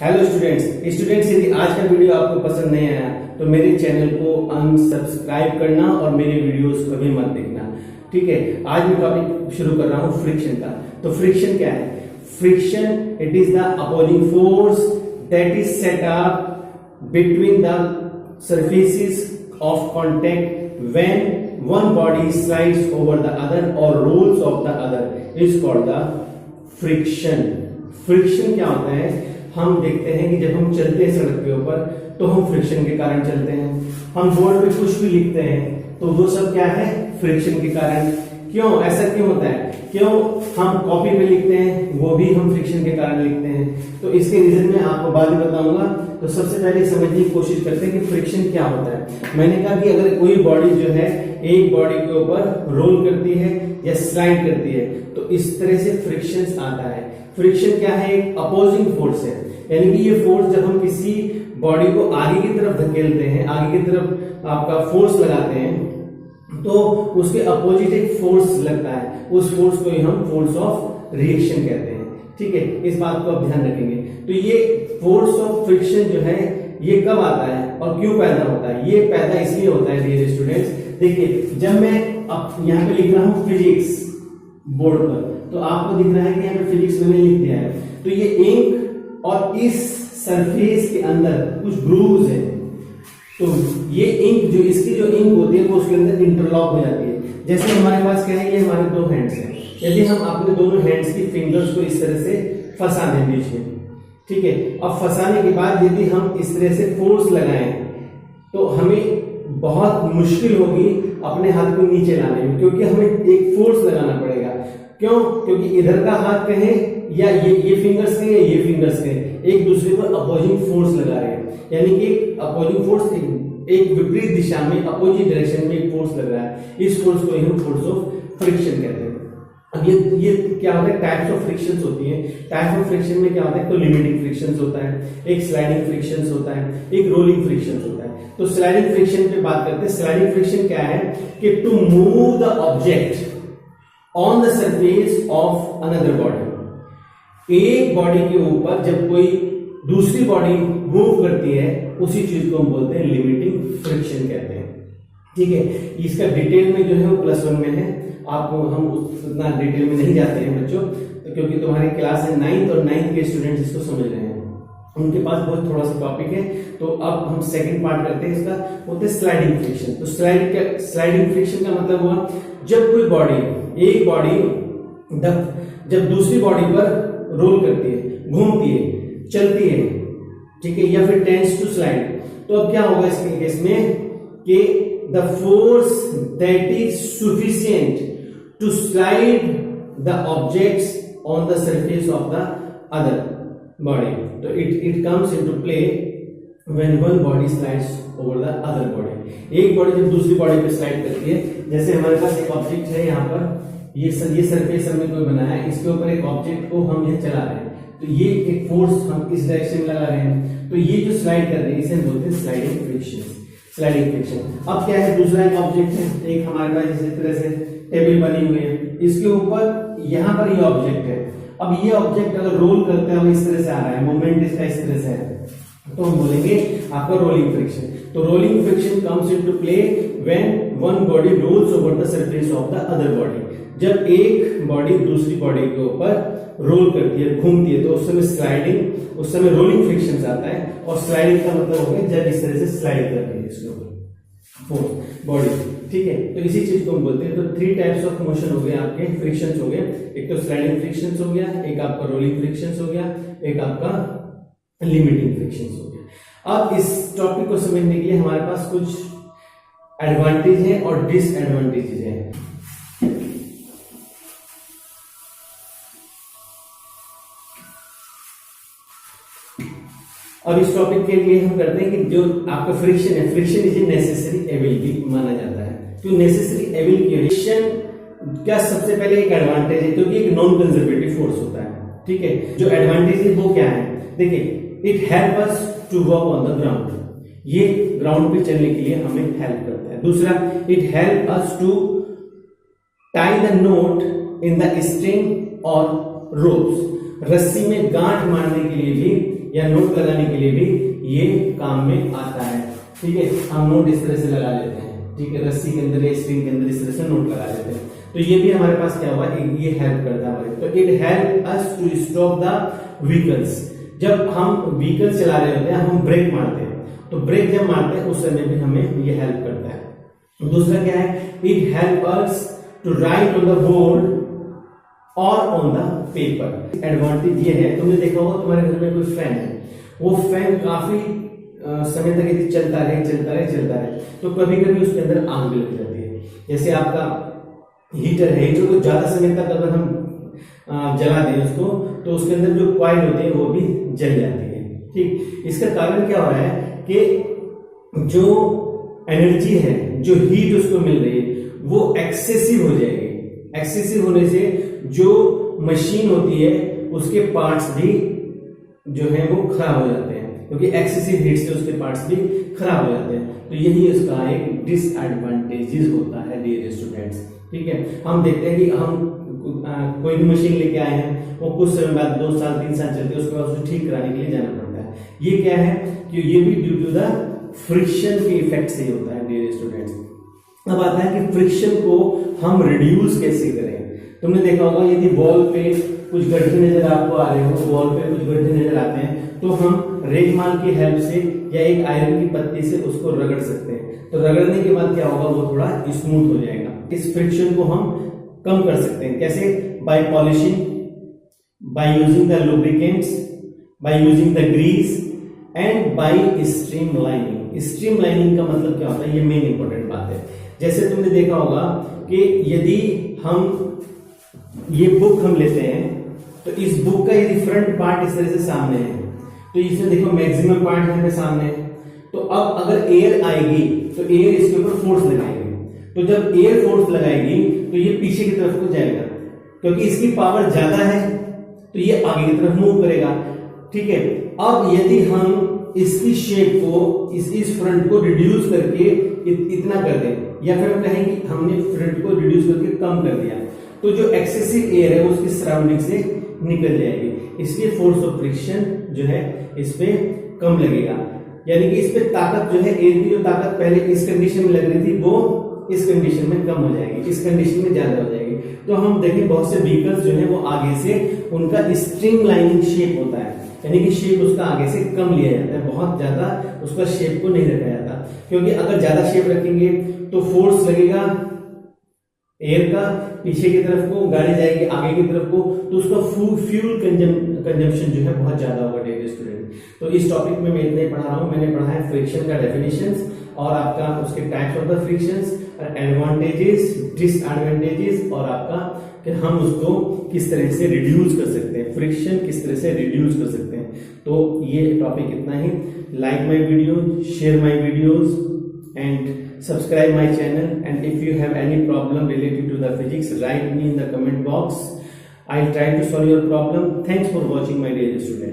Hello students यदि आज का वीडियो आपको पसंद नहीं आया तो मेरे चैनल को अनसब्सक्राइब करना और मेरे वीडियोस कभी मत देखना। ठीक है, आज मैं टॉपिक शुरू कर रहा हूं फ्रिक्शन का। तो फ्रिक्शन क्या है? Friction it is the opposing force that is set up between the surfaces of contact when one body slides over the other or rolls off the other is called the friction। Friction क्या होता है? हम देखते हैं कि जब हम चलते हैं सड़क के ऊपर तो हम फ्रिक्शन के कारण चलते हैं। हम बोर्ड पे कुछ भी लिखते हैं तो वो सब क्या है? फ्रिक्शन के कारण। क्यों ऐसा क्यों होता है? क्यों हम कॉपी पे लिखते हैं वो भी हम फ्रिक्शन के कारण लिखते हैं। तो इसके रीजन मैं आपको बाद में बताऊंगा। तो सबसे पहले समझने की कोशिश करते हैं कि फ्रिक्शन क्या होता है। मैंने कहा कि अगर कोई बॉडी जो है एक बॉडी के ऊपर रोल करती है या स्लाइड करती है तो इस तरह से फ्रिक्शन आता है। फ्रिक्शन क्या है? एक अपोजिंग फोर्स है, यानी कि ये फोर्स जब हम किसी बॉडी को आगे की तरफ धकेलते हैं, आगे की तरफ आपका फोर्स लगाते हैं तो उसके अपोजिट एक फोर्स लगता है। उस फोर्स को ही हम फोर्स ऑफ रिएक्शन कहते हैं। ठीक है, इस बात को आप ध्यान रखेंगे। तो ये फोर्स ऑफ फ्रिक्शन जो है ये कब आता है और क्यों पैदा होता है? ये पैदा इसलिए होता है डियर स्टूडेंट्स, देखिए जब मैं अब यहाँ पे लिख रहा हूँ फिजिक्स बोर्ड पर तो आपको दिख रहा है कि यहाँ पे फिजिक्स मैंने लिख दिया है। तो ये इंक और इस सरफेस के अंदर कुछ ग्रूव्स है, तो ये इंक जो इसकी जो इंक होती है वो उसके अंदर इंटरलॉक हो जाती है। जैसे हमारे पास क्या है, ये हमारे दो हैंड्स हैं। यदि हम अपने दोनों हैंड्स की फिंगर्स को इस तरह से फंसा दें बीच में, ठीक है, अब फंसाने के बाद यदि हम इस तरह से फोर्स लगाएं तो हमें बहुत मुश्किल होगी अपने हाथ को नीचे लाने में, क्योंकि हमें एक फोर्स लगाना पड़ेगा। क्यों? क्योंकि इधर का हाथ कहें या ये फिंगर्स कहें या ये फिंगर्स कहें, एक दूसरे पर अपोजिंग फोर्स लगा रहे हैं, यानी कि अपोजिंग फोर्स एक विपरीत दिशा में अपोजिट डायरेक्शन में एक फोर्स लग रहा है। इस फोर्स को हम फोर्स ऑफ फ्रिक्शन कहते हैं। अब ये क्या होता है? टाइप्स ऑफ फ्रिक्शंस होती हैं। टाइप्स ऑफ फ्रिक्शन में क्या होता है? तो लिमिटिंग फ्रिक्शंस होता है, एक स्लाइडिंग फ्रिक्शंस होता है, एक रोलिंग फ्रिक्शंस होता है। तो स्लाइडिंग फ्रिक्शन पे बात करते हैं। स्लाइडिंग फ्रिक्शन क्या है कि to move the object on the surface of another body. एक बॉडी के ऊपर जब कोई दूसरी बॉडी मूव करती है उसी चीज को हम बोलते हैं लिमिटिंग फ्रिक्शन कहते हैं। ठीक है, इसका डिटेल में जो है वो +1 में है। आपको हम उतना डिटेल में नहीं जाते हैं बच्चों, तो क्योंकि तुम्हारी क्लास है 9th और 9th के स्टूडेंट्स इसको समझ रहे हैं, उनके पास बहुत थोड़ा सा टॉपिक है। तो अब हम सेकंड पार्ट करते हैं इसका, होते हैं स्लाइडिंग फ्रिक्शन। तो स्लाइडिंग फ्रिक्शन का मतलब हुआ जब कोई बॉडी, एक बॉडी जब दूसरी बॉडी पर रोल करती है, घूमती है, चलती है, ठीक है, या फिर टेंड्स टू स्लाइड, तो अब क्या होगा इसके केस में कि the force that is sufficient to slide the objects on the surface of the other body, तो it comes into play when one body slides over the other body. एक body जब दूसरी बॉडी पे slide करती है, जैसे हमारे पास एक ऑब्जेक्ट है यहाँ पर, ये सरफेस हमने कोई बनाया है, इसके ऊपर एक ऑब्जेक्ट को हम ये चला रहे हैं, तो ये एक फोर्स हम इस डायरेक्शन में लगा रहे हैं, तो ये जो स्लाइड कर रहे हैं इसे हम बोलते हैं स्लाइडिंग फ्रिक्शन। Sliding friction. अब क्या है, दूसरा एक ऑब्जेक्ट है, एक हमारे पास इस तरह से टेबल बनी हुई है, इसके ऊपर यहाँ पर ये ऑब्जेक्ट है। अब ये ऑब्जेक्ट अगर रोल करते हैं इस तरह से आ रहा है, मूवमेंट इसका इस तरह से है, तो हम बोलेंगे आपका रोलिंग फ्रिक्शन। तो rolling friction comes into play when one body rolls over the surface of the other body. जब एक बॉडी दूसरी बॉडी के ऊपर रोल करती है, घूमती है, तो उस समय स्लाइडिंग, उस समय रोलिंग फ्रिक्शन आता है। और स्लाइडिंग का मतलब हो गया जब इस तरह से स्लाइड कर रही है इसके ऊपर फोर्स बॉडी। ठीक है, तो इसी चीज को हम बोलते हैं। तो 3 टाइप्स ऑफ मोशन हो गए आपके, फ्रिक्शंस हो गए। एक तो स्लाइडिंग फ्रिक्शंस हो गया, एक आपका रोलिंग फ्रिक्शंस हो गया, एक आपका लिमिटिंग फ्रिक्शंस हो गया। अब इस टॉपिक को समझने के लिए हमारे पास कुछ एडवांटेज है और डिसएडवांटेजेस है। अब इस टॉपिक के लिए हम करते हैं कि जो आपका फ्रिक्शन है, friction is a necessary ability माना जाता है। तो नेसेसरी एबिलिटी फ्रिक्शन क्या सबसे पहले एक एडवांटेज है, क्योंकि एक नॉन कंजर्वेटिव फोर्स होता है। ठीक है, जो एडवांटेज है वो क्या है? देखिए, it help us to walk on the ground, ये ग्राउंड पे चलने के लिए हमें हेल्प करता है। दूसरा, it help us to tie the knot in the string और रोप्स, रस्सी में गांठ मारने के लिए भी या नोट लगाने के लिए भी ये काम में आता है। ठीक है, हम नोट इस तरह से लगा लेते हैं। ठीक है, रस्सी के अंदर या स्ट्रिंग के अंदर इस तरह से नोट लगा लेते हैं। तो ये भी हमारे पास क्या हुआ, ये हेल्प करता है हमारे। तो it help us to stop the vehicles. जब हम व्हीकल चला रहे होते हैं, हम ब्रेक मारते हैं, तो ब्रेक जब मारते हैं उस समय भी हमें ये हेल्प करता है। दूसरा क्या है, it help us to write on the board और ऑन द पेपर। एडवांटेज ये है, तुमने देखा होगा तुम्हारे घर में कोई फैन है, वो फैन काफी समय तक यदि चलता रहे तो कभी कभी उसके अंदर आग भी लग जाती है। जैसे आपका हीटर है, हीटर को ज्यादा समय तक अगर हम जला दें उसको, तो उसके अंदर जो कॉइल होती है वो भी जल जाती है। ठीक, इसका कारण क्या हो रहा है कि जो एनर्जी है, जो हीट उसको मिल रही है, वो एक्सेसिव हो जाएगी। एक्सेसिव होने से जो मशीन होती है उसके पार्ट्स भी जो है वो खराब हो जाते हैं, क्योंकि एक्सेसिव हीट से उसके पार्ट्स भी खराब हो जाते हैं। तो यही इसका एक डिसएडवांटेजेस होता है डियर स्टूडेंट्स। ठीक है, हम देखते हैं कि हम कोई भी मशीन लेके आए हैं, वो कुछ समय बाद 2 साल 3 साल चलती है, उसके बाद उसे ठीक कराने के लिए जाना पड़ता है। ये क्या है कि ये भी ड्यू टू द फ्रिक्शन के इफेक्ट से होता है डियर स्टूडेंट्स। अब आता है कि फ्रिक्शन को हम रिड्यूस कैसे करें। तुमने देखा होगा, यदि वॉल पे कुछ गड्ढे नजर आपको आ रहे हो, वॉल पे कुछ गड्ढे नजर आते हैं, तो हम रेगमाल की हेल्प से या एक आयरन की पत्ती से उसको रगड़ सकते हैं। तो रगड़ने के बाद क्या होगा, वो थोड़ा स्मूथ हो जाएगा। इस फ्रिक्शन को हम कम कर सकते हैं। कैसे? By polishing, by using the lubricants, by using the grease and by streamlining. Streamlining का मतलब क्या होता है, ये मेन इंपॉर्टेंट बात है। जैसे तुमने देखा होगा कि यदि हम ये बुक हम लेते हैं, तो इस बुक का यदि फ्रंट पार्ट इस तरह से सामने है, तो इसमें देखो मैक्सिमम पार्ट है सामने। तो अब अगर एयर आएगी तो एयर इसके ऊपर फोर्स लगाएगी। तो जब एयर फोर्स लगाएगी तो ये पीछे की तरफ को जाएगा, क्योंकि इसकी पावर ज्यादा है, तो ये आगे की तरफ मूव करेगा। ठीक है, अब यदि हम इसकी शेप को, इस फ्रंट को रिड्यूस करके इतना कर दें, या फिर हम कहें कि हमने फ्रंट को रिड्यूस करके कम कर दिया, तो जो एक्सेसिव एयर है वो उसकी सराउंडिंग से निकल जाएगी। इसलिए फोर्स ऑफ फ्रिक्शन जो है इस पे कम लगेगा, यानी कि इस पे ताकत जो है, एयर की जो ताकत पहले इस कंडीशन में लग रही थी वो इस कंडीशन में कम हो जाएगी, इस कंडीशन में ज्यादा हो जाएगी। तो हम देखें बहुत से व्हीकल्स जो है वो आगे से उनका स्ट्रीमलाइनिंग शेप होता है, यानी कि शेप उसका आगे से कम लिया जाता है, बहुत ज्यादा उसका शेप को नहीं रखा जाता, क्योंकि अगर ज्यादा शेप रखेंगे तो फोर्स लगेगा एयर का पीछे की तरफ को, गाड़ी जाएगी आगे की तरफ को, तो उसका फ्यूल कंजम्पशन जो है बहुत ज्यादा होगा डियर स्टूडेंट। तो इस टॉपिक में मैं इतना ही पढ़ा रहा हूं। मैंने पढ़ा है फ्रिक्शन का डेफिनेशंस और आपका उसके types of the frictions, advantages, disadvantages, और आपका कि हम उसको किस तरह से रिड्यूस कर सकते हैं, फ्रिक्शन किस तरह से रिड्यूस कर सकते हैं। तो ये टॉपिक इतना ही। Like my video, share my videos and subscribe my channel, and if you have any problem related to the physics, write me in the comment box. I'll try to solve your problem. Thanks for watching my dear students.